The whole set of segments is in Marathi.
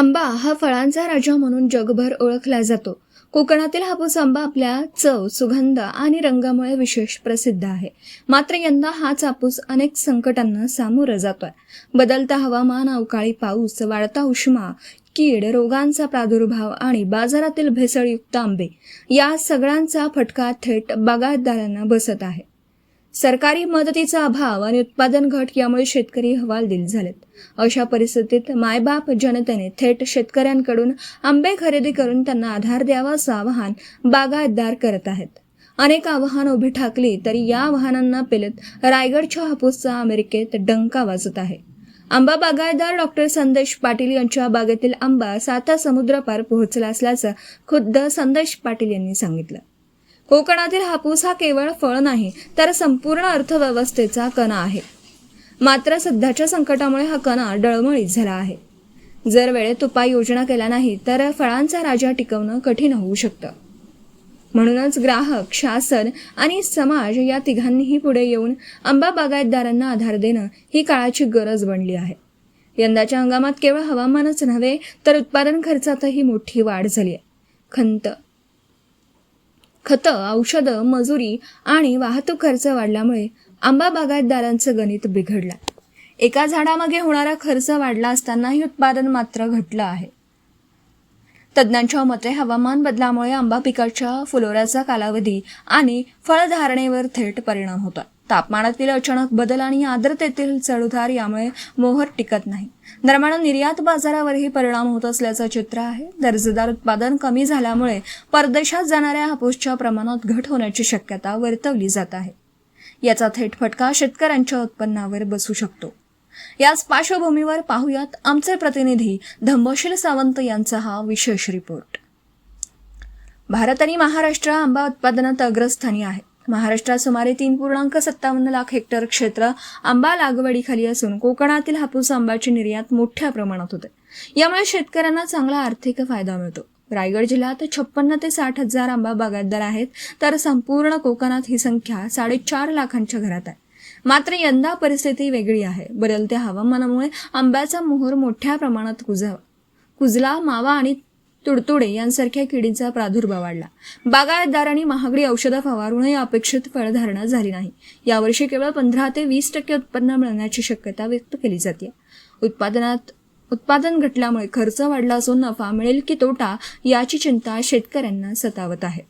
आंबा हा फळांचा राजा म्हणून जगभर ओळखला जातो. कोकणातील हापूस आंबा आपल्या चव, सुगंध आणि रंगामुळे विशेष प्रसिद्ध आहे. मात्र यंदा हाच हापूस अनेक संकटांना सामोरं जातोय. बदलता हवामान, अवकाळी पाऊस, वाढता उष्मा, कीड, रोगांचा प्रादुर्भाव आणि बाजारातील भेसळयुक्त आंबे या सगळ्यांचा फटका थेट बागायतदारांना बसत आहे. सरकारी मदतीचा अभाव आणि उत्पादन घट यामुळे शेतकरी हवालदिल झालेत. अशा परिस्थितीत मायबाप जनतेने थेट शेतकऱ्यांकडून आंबे खरेदी करून त्यांना आधार द्यावा असं आवाहन बागायतदार करत आहेत. अनेक आव्हानं उभी ठाकली तरी या आव्हानांना पेलत रायगडच्या हापूसचा अमेरिकेत डंका वाजत आहे. आंबा बागायतदार डॉक्टर संदेश पाटील यांच्या बागेतील आंबा 7 समुद्रपार पोहोचला असल्याचं खुद्द संदेश पाटील यांनी सांगितलं. कोकणातील हापूस हा केवळ फळ नाही तर संपूर्ण अर्थव्यवस्थेचा कणा आहे. मात्र सध्याच्या संकटामुळे हा कणा डळमळीत झाला आहे. जर वेळेत उपाययोजना केल्या नाही तर फळांचा राजा टिकवणं कठीण होऊ शकतं. म्हणूनच ग्राहक, शासन आणि समाज या तिघांनीही पुढे येऊन आंबा बागायतदारांना आधार देणं ही काळाची गरज बनली आहे. यंदाच्या हंगामात केवळ हवामानच नव्हे तर उत्पादन खर्चातही मोठी वाढ झाली आहे. खतं, औषधं, मजुरी आणि वाहतूक खर्च वाढल्यामुळे आंबा बागायतदारांचं गणित बिघडलं. एका झाडामागे होणारा खर्च वाढला असतानाही उत्पादन मात्र घटलं आहे. तज्ज्ञांच्या मते हवामान बदलामुळे आंबा पिकाच्या फुलोऱ्याचा कालावधी आणि फळधारणेवर थेट परिणाम होतो. तापमानातील अचानक बदल आणि आर्द्रतेतील चढउतार यामुळे मोहर टिकत नाही. दरम्यान निर्यात बाजारावरही परिणाम होत असल्याचं चित्र आहे. दर्जेदार उत्पादन कमी झाल्यामुळे परदेशात जाणाऱ्या हापूसच्या प्रमाणात घट होण्याची शक्यता वर्तवली जात आहे. याचा थेट फटका शेतकऱ्यांच्या उत्पन्नावर बसू शकतो. याच पार्श्वभूमीवर पाहुयात आमचे प्रतिनिधी धम्मशील सावंत यांचा हा विशेष रिपोर्ट. भारत आणि महाराष्ट्र आंबा उत्पादनात अग्रस्थानी आहे. महाराष्ट्रात सुमारे 3.57 लाख हेक्टर क्षेत्र आंबा लागवडीखाली असून कोकणातील हापूस आंब्याची निर्यात मोठ्या प्रमाणात होते. यामुळे शेतकऱ्यांना चांगला आर्थिक फायदा मिळतो. रायगड जिल्ह्यात 56 ते 60 हजार आंबा बागायतदार आहेत तर संपूर्ण कोकणात ही संख्या 4.5 लाखांच्या घरात आहे. मात्र यंदा परिस्थिती वेगळी आहे. बदलत्या हवामानामुळे आंब्याचा मोहर मोठ्या प्रमाणात कुजला, मावा आणि तुडतुडे यांसारख्या किडींचा प्रादुर्भाव वाढला. बागायतदारांनी महागडी औषधं फवारूनही अपेक्षित फळधारणा झाली नाही. यावर्षी केवळ 15 ते 20% उत्पन्न मिळण्याची शक्यता व्यक्त केली जाते. उत्पादन घटल्यामुळे खर्च वाढला असून नफा मिळेल की तोटा याची चिंता शेतकऱ्यांना सतावत आहे.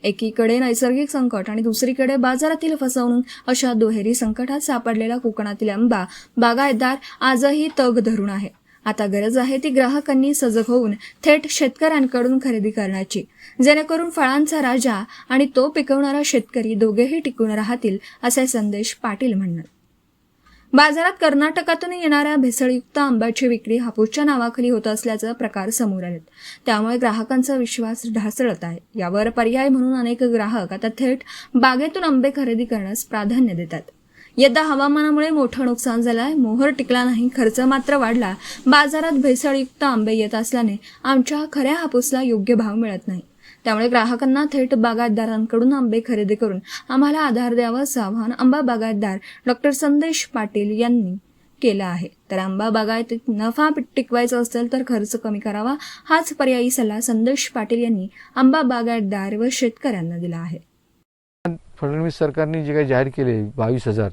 एकीकडे नैसर्गिक संकट आणि दुसरीकडे बाजारातील फसवणूक अशा दुहेरी संकटात सापडलेला कोकणातील आंबा बागायतदार आजही तग धरून आहे. आता गरज आहे ती ग्राहकांनी सजग होऊन थेट शेतकऱ्यांकडून खरेदी करण्याची, जेणेकरून फळांचा राजा आणि तो पिकवणारा शेतकरी दोघेही टिकून राहतील, असे संदेश पाटील म्हणतात. बाजारात कर्नाटकातून येणाऱ्या भेसळयुक्त आंब्याची विक्री हापूसच्या नावाखाली होत असल्याचा प्रकार समोर आलेत. त्यामुळे ग्राहकांचा विश्वास ढासळत आहे. यावर पर्याय म्हणून अनेक ग्राहक आता थेट बागेतून आंबे खरेदी करण्यास प्राधान्य देतात. यंदा हवामानामुळे मोठं नुकसान झालंय. मोहर टिकला नाही, खर्च मात्र वाढला. बाजारात भेसळयुक्त आंबे येत असल्याने आमच्या खऱ्या हापूसला योग्य भाव मिळत नाही. त्यामुळे ग्राहकांना थेट बागायतदारांकडून आंबे खरेदी करून आम्हाला आधार द्यावा असं आवाहन आंबा बागायतदार डॉक्टर संदेश पाटील यांनी केलं आहे. तर आंबा बागायतीत नफा टिकवायचा असेल तर खर्च कमी करावा, हाच पर्यायी सल्ला संदेश पाटील यांनी आंबा बागायतदार व शेतकऱ्यांना दिला आहे. फडणवीस सरकारने जे काही जाहीर केले 22,000,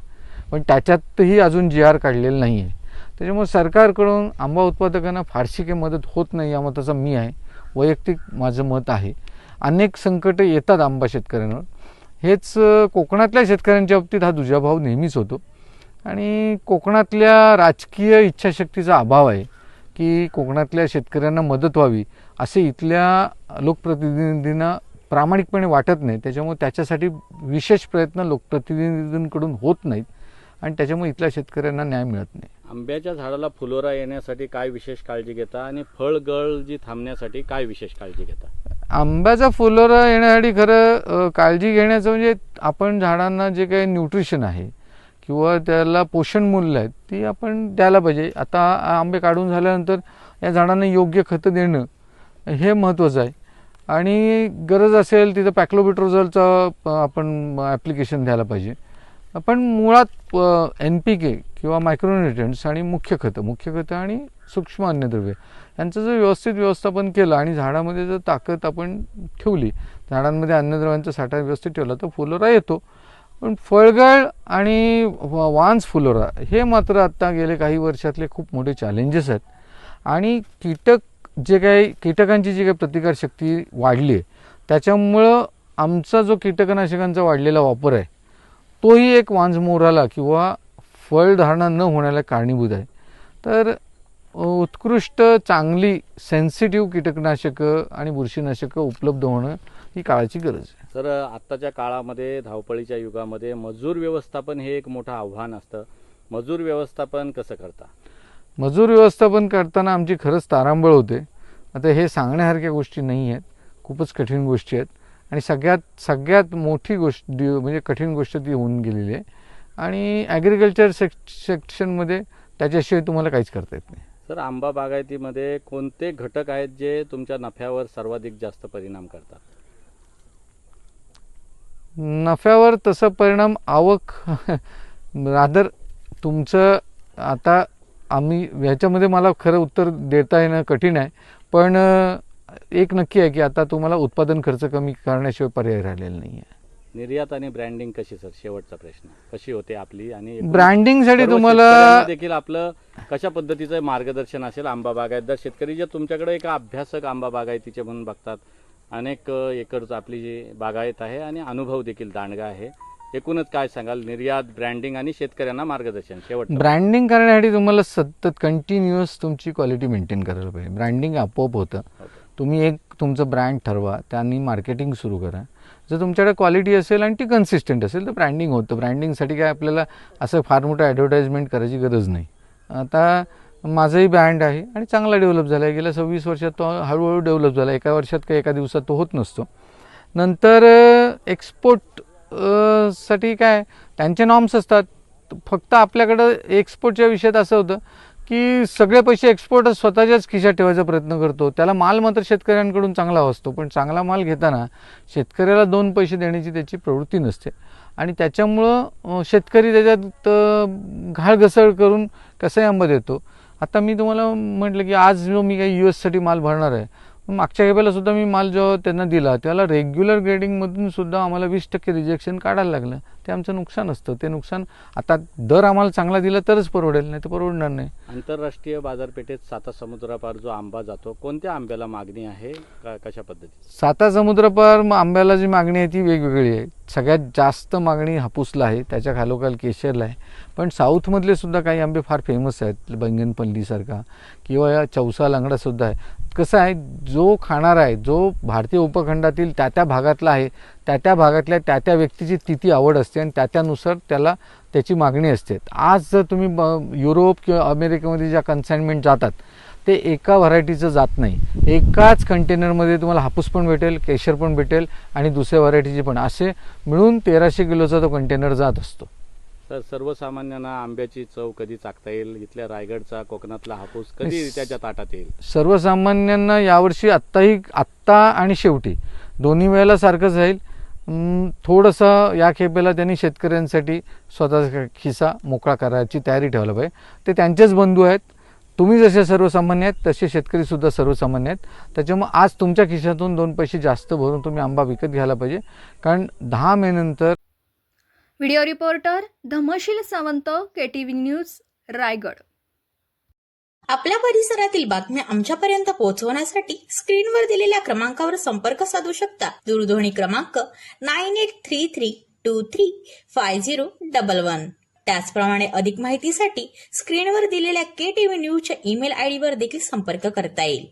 पण त्याच्यातही अजून GR काढलेलं नाही आहे. त्याच्यामुळे सरकारकडून आंबा उत्पादकांना फारशी काही मदत होत नाही या मताचा मी आहे. वैयक्तिक माझं मत आहे. अनेक संकट येतात आंबा शेतकऱ्यांवर. हेच कोकणातल्या शेतकऱ्यांच्या बाबतीत हा दुजाभाव नेहमीच होतो. आणि कोकणातल्या राजकीय इच्छाशक्तीचा अभाव आहे की कोकणातल्या शेतकऱ्यांना मदत व्हावी असे इथल्या लोकप्रतिनिधींना प्रामाणिकपणे वाटत नाही. त्याच्यामुळे त्याच्यासाठी विशेष प्रयत्न लोकप्रतिनिधींकडून होत नाहीत आणि त्याच्यामुळे इथल्या शेतकऱ्यांना न्याय मिळत नाही. आंब्याच्या झाडाला फुलोरा येण्यासाठी काय विशेष काळजी घेता आणि फळगळ जी थांबण्यासाठी काय विशेष काळजी घेता? आंब्याचा फुलोरा येण्यासाठी खरं काळजी घेण्याचं म्हणजे आपण झाडांना जे काही न्यूट्रिशन आहे किंवा त्याला पोषण मूल्य आहे ती आपण द्यायला पाहिजे. आता आंबे काढून झाल्यानंतर या झाडांना योग्य खतं देणं हे महत्त्वाचं आहे. आणि गरज असेल तिथं पॅक्लोबिट्रोझोलचं आपण ॲप्लिकेशन द्यायला पाहिजे. पण मुळात NPK किंवा मायक्रोन्युट्रिएंट्स आणि मुख्य खतं आणि सूक्ष्म अन्नद्रव्ये यांचं जर व्यवस्थित व्यवस्थापन केलं आणि झाडामध्ये जर ताकद आपण ठेवली, झाडांमध्ये अन्नद्रव्यांचा साठा व्यवस्थित ठेवला तर फुलोरा येतो. पण फळगळ आणि वांस फुलोरा हे मात्र आत्ता गेले काही वर्षातले खूप मोठे चॅलेंजेस आहेत. आणि कीटकांची जी काही प्रतिकारशक्ती वाढली आहे त्याच्यामुळं आमचा जो कीटकनाशकांचा वाढलेला वापर आहे तोही एक वांजमोराला किंवा फळधारणा न होण्याला कारणीभूत आहे. तर उत्कृष्ट चांगली सेन्सिटिव्ह कीटकनाशकं आणि बुरशीनाशकं उपलब्ध होणं ही काळाची गरज आहे. तर आत्ताच्या काळामध्ये धावपळीच्या युगामध्ये मजूर व्यवस्थापन हे एक मोठं आव्हान असतं. मजूर व्यवस्थापन कसं करता? मजूर व्यवस्थापन करताना आमची खरंच तारांबळ होते. आता हे सांगण्यासारख्या गोष्टी नाही आहेत, खूपच कठीण गोष्टी आहेत. आणि सगळ्यात मोठी गोष्ट म्हणजे कठीण गोष्ट ती होऊन गेलेली आहे. आणि ॲग्रिकल्चर सेक्शनमध्ये त्याच्याशिवाय तुम्हाला काहीच करता येत नाही. सर, आंबा बागायतीमध्ये कोणते घटक आहेत जे तुमच्या नफ्यावर सर्वाधिक जास्त परिणाम करतात? नफ्यावर तसा परिणाम आवक रादर तुमचं आता आम्ही ह्याच्यामध्ये मला खरं उत्तर देता येणं कठीण आहे. पण एक नक्की आहे की आता तुम्हाला उत्पादन खर्च कमी करण्याशिवाय पर्याय राहिलेला नाही आहे. निर्यात आणि ब्रँडिंग कशी सर? शेवटचा प्रश्न, कशी होते आपली? आणि ब्रँडिंगसाठी सर्व तुम्हाला शेतकऱ्यांना देखील आपलं कशा पद्धतीचं मार्गदर्शन असेल? आंबा बागायतदार शेतकरी जे तुमच्याकडे एक अभ्यासक आंबा बागायतीचे म्हणून बघतात, अनेक एकर आपली जी बागायत आहे आणि अनुभव देखील दांडगा आहे, एकूणच काय सांगाल? निर्यात, ब्रँडिंग आणि शेतकऱ्यांना मार्गदर्शन शेवट. ब्रँडिंग करण्यासाठी तुम्हाला सतत कंटिन्युअस तुमची क्वालिटी मेंटेन करायला पाहिजे. ब्रँडिंग आपोआप होतं. तुम्ही एक तुमचं ब्रँड ठरवा, त्यांनी मार्केटिंग सुरू करा. जर तुमच्याकडे क्वालिटी असेल आणि ती कन्सिस्टंट असेल तर ब्रँडिंग होतं. ब्रँडिंगसाठी काय आपल्याला असं फार मोठं ॲडव्हर्टाइजमेंट करायची गरज नाही. आता माझंही ब्रँड आहे आणि चांगला डेव्हलप झाला आहे. गेल्या 26 वर्षात तो हळूहळू डेव्हलप झाला. एका वर्षात काही एका दिवसात तो होत नसतो. नंतर एक्सपोर्ट साठी काय त्यांचे नॉर्म्स असतात. फक्त आपल्याकडं एक्सपोर्टच्या विषयात असं होतं की सगळे पैसे एक्सपोर्टच स्वतःच्याच खिशात ठेवायचा प्रयत्न करतो. त्याला माल मात्र शेतकऱ्यांकडून चांगला असतो, पण चांगला माल घेताना शेतकऱ्याला 2 पैसे देण्याची त्याची प्रवृत्ती नसते. आणि त्याच्यामुळं शेतकरी त्याच्यात घाळघसळ करून कसाही आंबा देतो. आता मी तुम्हाला म्हटलं की आज जो मी काही US साठी माल भरणार आहे, मागच्या वेळेला सुद्धा मी माल जो त्यांना दिला त्याला रेग्युलर ग्रेडिंगमधून सुद्धा आम्हाला 20% रिजेक्शन काढायला लागलं. ते आमचं नुकसान असतं. ते नुकसान आता दर आम्हाला चांगला दिला तरच परवडेल, नाही तर परवडणार नाही. आंतरराष्ट्रीय बाजारपेठेत साता समुद्रापार जो आंबा जातो, कोणत्या आंब्याला मागणी आहे, कशा पद्धतीची? साता समुद्रापार आंब्याला जी मागणी आहे ती वेगवेगळी आहे. सगळ्यात जास्त मागणी हापूसला आहे, त्याच्या खालोखाल केशरला आहे. पण साऊथमधले सुद्धा काही आंबे फार फेमस आहेत, बैंगनपल्लीसारखा किंवा या चौसा लंगडासुद्धा आहे. कसं आहे, जो खाणार आहे, जो भारतीय उपखंडातील त्या भागातला आहे, त्या भागातल्या त्या व्यक्तीची ती आवड असते आणि त्यानुसार त्याला त्याची मागणी असते. आज जर तुम्ही युरोप किंवा अमेरिकेमध्ये ज्या कन्साइनमेंट जातात ते एका व्हरायटीचं जात नाही. एकाच कंटेनरमध्ये तुम्हाला हापूस पण भेटेल, केशर पण भेटेल आणि दुसऱ्या व्हरायटीची पण, असे मिळून 1300 किलोचा तो कंटेनर जात असतो. तर सर्वसामान्यांना आंब्याची चव कधी चाखता येईल? इथल्या रायगडचा, कोकणातला हापूस कधी त्याच्या ताटात येईल? सर्वसामान्यांना यावर्षी आत्ता आणि शेवटी दोन्ही वेळेला सारखंच राहील. थोडंसं या खेपेला त्यांनी शेतकऱ्यांसाठी स्वतःचा खिसा मोकळा करायची तयारी ठेवायला पाहिजे. ते त्यांचेच बंधू आहेत. तुम्ही जसे सर्वसामान्य आहेत तसे शेतकरीसुद्धा सर्वसामान्य आहेत. त्याच्यामुळे आज तुमच्या खिशातून 2 पैसे जास्त भरून तुम्ही आंबा विकत घ्यायला पाहिजे. कारण 10 मे नंतर. Video reporter Dhamsheel Sawant, KTV news, Raigad. आपल्या परिसरातील बातम्या आमच्यापर्यंत पोहोचवण्यासाठी स्क्रीनवर दिलेल्या क्रमांकावर संपर्क साधू शकता. दूरध्वनी क्रमांक 9833235011. त्याचप्रमाणे अधिक माहितीसाठी स्क्रीनवर दिलेल्या KTV न्यूजच्या ईमेल ID वर देखील संपर्क करता येईल.